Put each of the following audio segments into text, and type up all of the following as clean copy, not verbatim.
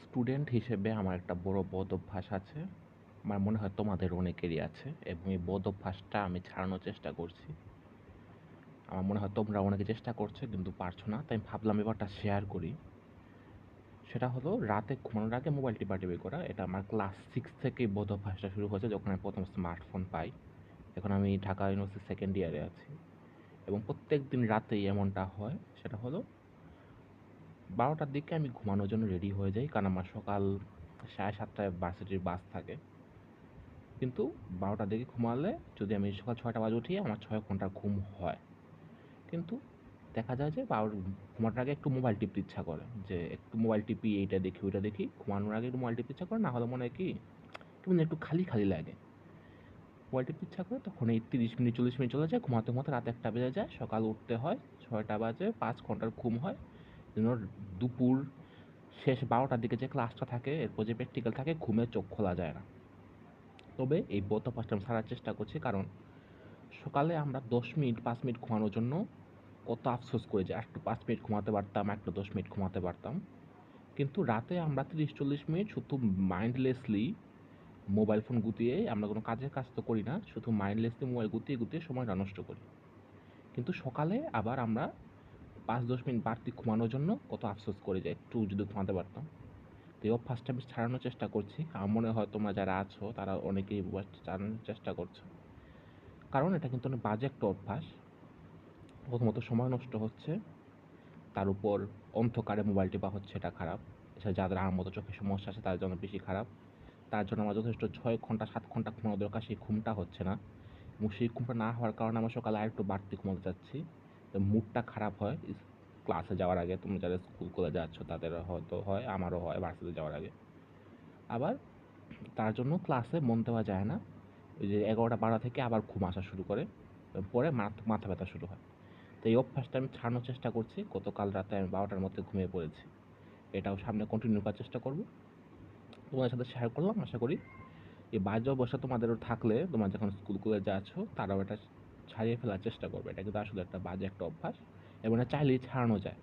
Student হিসেবে আমার একটা বড় বদ অভ্যাস আছে। আমার মনে হয় তোমাদের অনেকেরই আছে এবং এই বদ অভ্যাসটা আমি ছাড়ানোর চেষ্টা করছি। আমার মনে হয় তোমরা অনেকে চেষ্টা করছো কিন্তু পারছো না। তাই ভাবলাম ব্যাপারটা শেয়ার করি। সেটা হলো রাতে ঘুমানোর আগে মোবাইল টিপাটিপি করা। এটা আমার ক্লাস 6 থেকেই বদ অভ্যাসটা শুরু হয়েছে যখন আমি প্রথম স্মার্টফোন পাই। এখন আমি ঢাকা ইউনিভার্সিটির সেকেন্ড ইয়ারে আছি এবং প্রত্যেকদিন রাতেই এমনটা হয়। সেটা হলো 12টার দিকে আমি ঘুমানোর জন্য রেডি হয়ে যাই, কারণ আমার সকাল 7:30টায় ভার্সিটির বাস থাকে। কিন্তু 12টার দিকে ঘুমালে যদি আমি সকাল 6টা বাজে উঠি আমার 6 ঘন্টার ঘুম হয়। কিন্তু দেখা যায় যে ঘুমানোর আগে একটু মোবাইল টিপতে ইচ্ছা করে, যে একটু মোবাইল টিপি, এইটা দেখি ওইটা দেখি, ঘুমানোর আগে একটু মোবাইল টিপতে ইচ্ছা করে, না হলে মনে হয় কি কেমন একটু খালি খালি লাগে। মোবাইল টিপতে ইচ্ছা করে তখন এই 30 মিনিট 40 মিনিট চলে যায়, ঘুমাতে ঘুমাতে রাত 1টা বেজে যায়, সকাল উঠতে হয় 6টা বাজে, 5 ঘন্টার ঘুম হয়। যেন দুপুর শেষ 12টার দিকে যে ক্লাসটা থাকে, এরপর যে প্র্যাকটিক্যাল থাকে, ঘুমে চোখ খোলা যায় না। তবে এই বদ অভ্যাসটা আমি ছাড়ার চেষ্টা করছি, কারণ সকালে আমরা 10 মিনিট 5 মিনিট ঘুমানোর জন্য কত আফসোস করি যে একটু 5 মিনিট ঘুমাতে পারতাম, একটু 10 মিনিট ঘুমাতে পারতাম। কিন্তু রাতে আমরা 30-40 মিনিট শুধু মাইন্ডলেসলি মোবাইল ফোন গুতিয়ে, আমরা কোনো কাজের কাজ তো করি না, শুধু মাইন্ডলেসলি মোবাইল গুতিয়ে গুতিয়ে সময়টা নষ্ট করি। কিন্তু সকালে আবার আমরা 5-10 মিনিট বাড়তি ঘুমানোর জন্য কত আফসোস করি যে একটু যদি ঘুমাতে পারতাম। তো এই অভ্যাসটা আমি ছাড়ানোর চেষ্টা করছি। আমার মনে হয় তোমরা যারা আছো তারা অনেকেই ছাড়ানোর চেষ্টা করছো, কারণ এটা কিন্তু অনেক বাজে একটা অভ্যাস। প্রথমত সময় নষ্ট হচ্ছে, তার উপর অন্ধকারে মোবাইল টেপা হচ্ছে, এটা খারাপ। এছাড়া যাদের আমার মতো চোখের সমস্যা আছে তাদের জন্য বেশি খারাপ। তার জন্য আমার যথেষ্ট 6 ঘন্টা 7 ঘন্টা ঘুমানো দরকার, সেই ঘুমটা হচ্ছে না। এবং সেই ঘুমটা না হওয়ার কারণে আমরা সকালে আরেকটু বাড়তি ঘুমাতে চাচ্ছি, তো মুডটা খারাপ হয়। ক্লাসে যাওয়ার আগে, তুমি যারা স্কুল কলেজে যাচ্ছ তাদের হয়তো হয়, আমারও হয় ভার্সিটি যাওয়ার আগে। আবার তার জন্য ক্লাসে মন দেওয়া যায় না। ওই যে 11টা 12টা থেকে আবার ঘুম আসা শুরু করে, পরে মাথা ব্যথা শুরু হয়। তো এই অভ্যাসটা আমি ছাড়ানোর চেষ্টা করছি। গতকাল রাতে আমি 12টার মধ্যে ঘুমিয়ে পড়েছি। এটাও সামনে কন্টিনিউ করার চেষ্টা করব। তোমাদের সাথে শেয়ার করলাম। আশা করি এই বাজে অবস্থা তোমাদেরও থাকলে, তোমরা যখন স্কুল কলেজে যাচ্ছ, তারাও এটা ছাড়িয়ে ফেলার চেষ্টা করবে। এটা কিন্তু আসলে একটা বাজে একটা অভ্যাস এবং এটা চাইলেই ছাড়ানো যায়।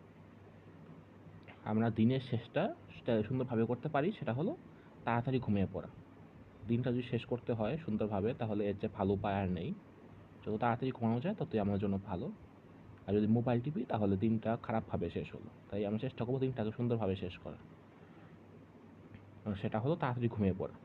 আমরা দিনের শেষটা সেটা সুন্দরভাবে করতে পারি, সেটা হলো তাড়াতাড়ি ঘুমিয়ে পড়া। দিনটা যদি শেষ করতে হয় সুন্দরভাবে, তাহলে এর চেয়ে ভালো উপায় আর নেই। যত তাড়াতাড়ি ঘুমানো যায় ততই আমার জন্য ভালো। আর যদি মোবাইল টিপি তাহলে দিনটা খারাপভাবে শেষ হলো। তাই আমি চেষ্টা করবো দিনটাকে সুন্দরভাবে শেষ করার। সেটা হলো তাড়াতাড়ি ঘুমিয়ে পড়া।